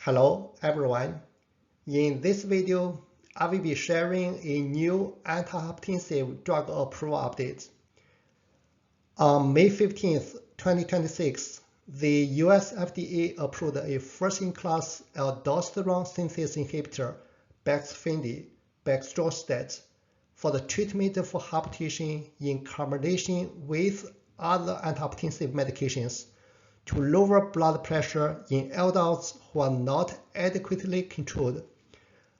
Hello everyone. In this video, I will be sharing a new antihypertensive drug approval update. On May 15, 2026, the US FDA approved a first-in-class aldosterone synthase inhibitor, BAXFENDY, Baxdrostat, for the treatment for hypertension in combination with other antihypertensive medications to lower blood pressure in adults who are not adequately controlled.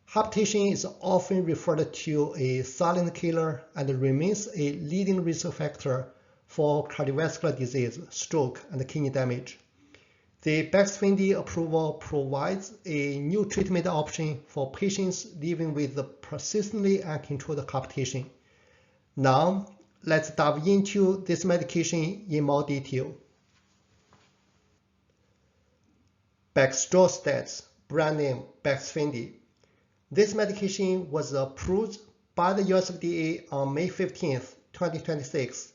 Hypertension is often referred to a silent killer and remains a leading risk factor for cardiovascular disease, stroke, and kidney damage. The BAXFENDY approval provides a new treatment option for patients living with persistently uncontrolled hypertension. Now, let's dive into this medication in more detail. Baxdrostat, brand name BAXFENDY. This medication was approved by the US FDA on May 15, 2026,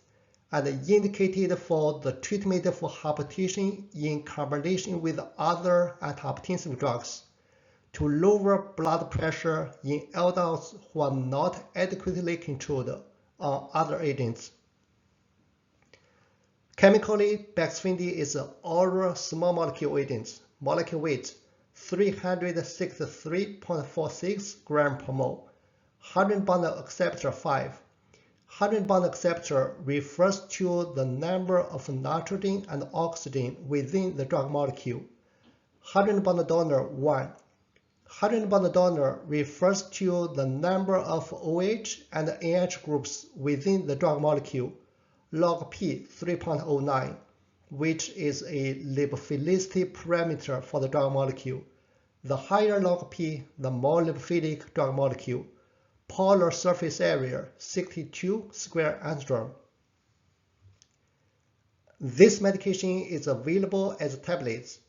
and indicated for the treatment for hypertension in combination with other antihypertensive drugs to lower blood pressure in adults who are not adequately controlled on other agents. Chemically, BAXFENDY is an oral small molecule agent, molecular weight 363.46 gram per mole, 100 bond acceptor 5. 100 bond acceptor refers to the number of nitrogen and oxygen within the drug molecule. 100 bond donor 1. 100 bond donor refers to the number of OH and NH groups within the drug molecule. Log P 3.09, which is a lipophilicity parameter for the drug molecule. The higher log P, the more lipophilic drug molecule. Polar surface area 62 square angstrom. This medication is available as tablets.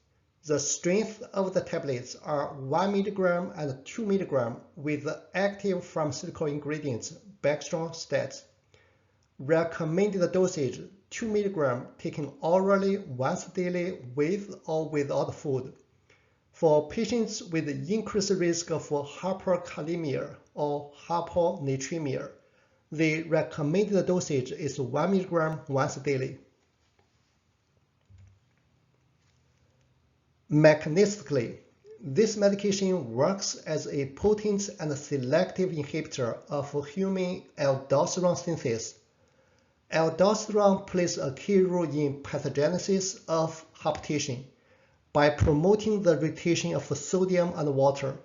The strength of the tablets are 1 mg and 2 mg with the active pharmaceutical ingredients Baxdrostat. Recommended dosage 2 mg taken orally once daily with or without food. For patients with increased risk of hyperkalemia or hyponatremia, the recommended dosage is 1 mg once daily. Mechanistically, this medication works as a potent and selective inhibitor of human aldosterone synthase. Aldosterone plays a key role in pathogenesis of hypertension by promoting the retention of sodium and water,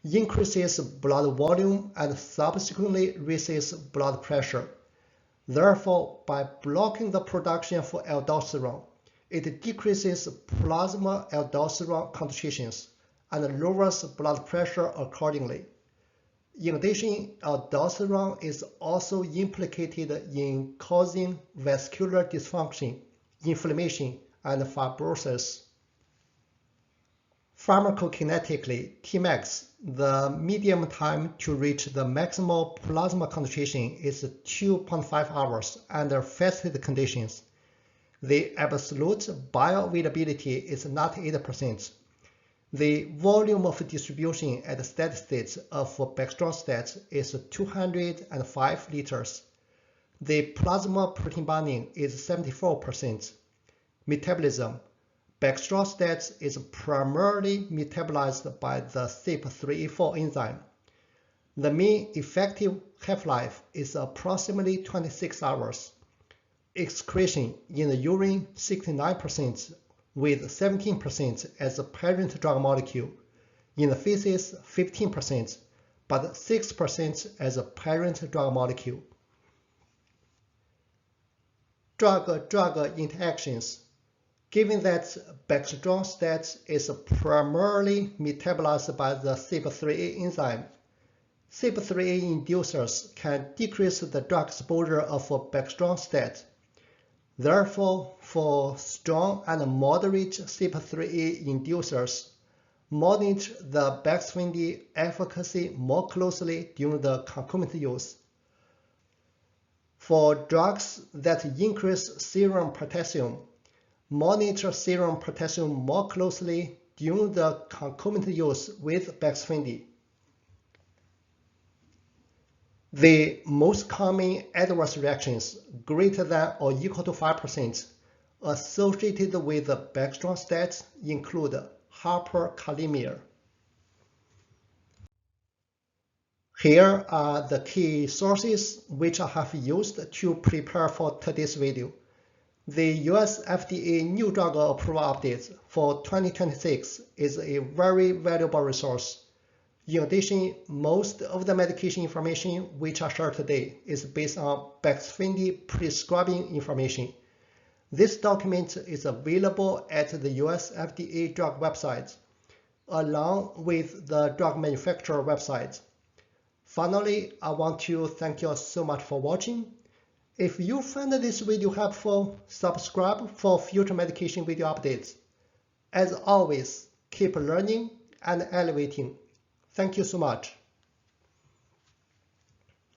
increases blood volume, and subsequently raises blood pressure. Therefore, by blocking the production of aldosterone, it decreases plasma aldosterone concentrations and lowers blood pressure accordingly. In addition, aldosterone is also implicated in causing vascular dysfunction, inflammation, and fibrosis. Pharmacokinetically, Tmax, the median time to reach the maximal plasma concentration, is 2.5 hours under fasted conditions. The absolute bioavailability is 98%. The volume of distribution at steady state of Baxdrostat is 205 liters. The plasma protein binding is 74%. Metabolism. Baxdrostat is primarily metabolized by the CYP3A4 enzyme. The mean effective half-life is approximately 26 hours. Excretion in the urine 69%, with 17% as a parent drug molecule. In the feces 15%, but 6% as a parent drug molecule. Drug-drug interactions. Given that Baxdrostat is primarily metabolized by the CYP3A enzyme, CYP3A inducers can decrease the drug exposure of Baxdrostat. Therefore, for strong and moderate CYP3A inducers, monitor the BAXFENDY efficacy more closely during the concomitant use. For drugs that increase serum potassium, monitor serum potassium more closely during the concomitant use with BAXFENDY. The most common adverse reactions greater than or equal to 5% associated with Baxdrostat include hyperkalemia. Here are the key sources which I have used to prepare for today's video. The US FDA New Drug Approval Update for 2026 is a very valuable resource. In addition, most of the medication information which I share today is based on BAXFENDY prescribing information. This document is available at the US FDA drug website, along with the drug manufacturer website. Finally, I want to thank you so much for watching. If you found this video helpful, subscribe for future medication video updates. As always, keep learning and elevating. Thank you so much.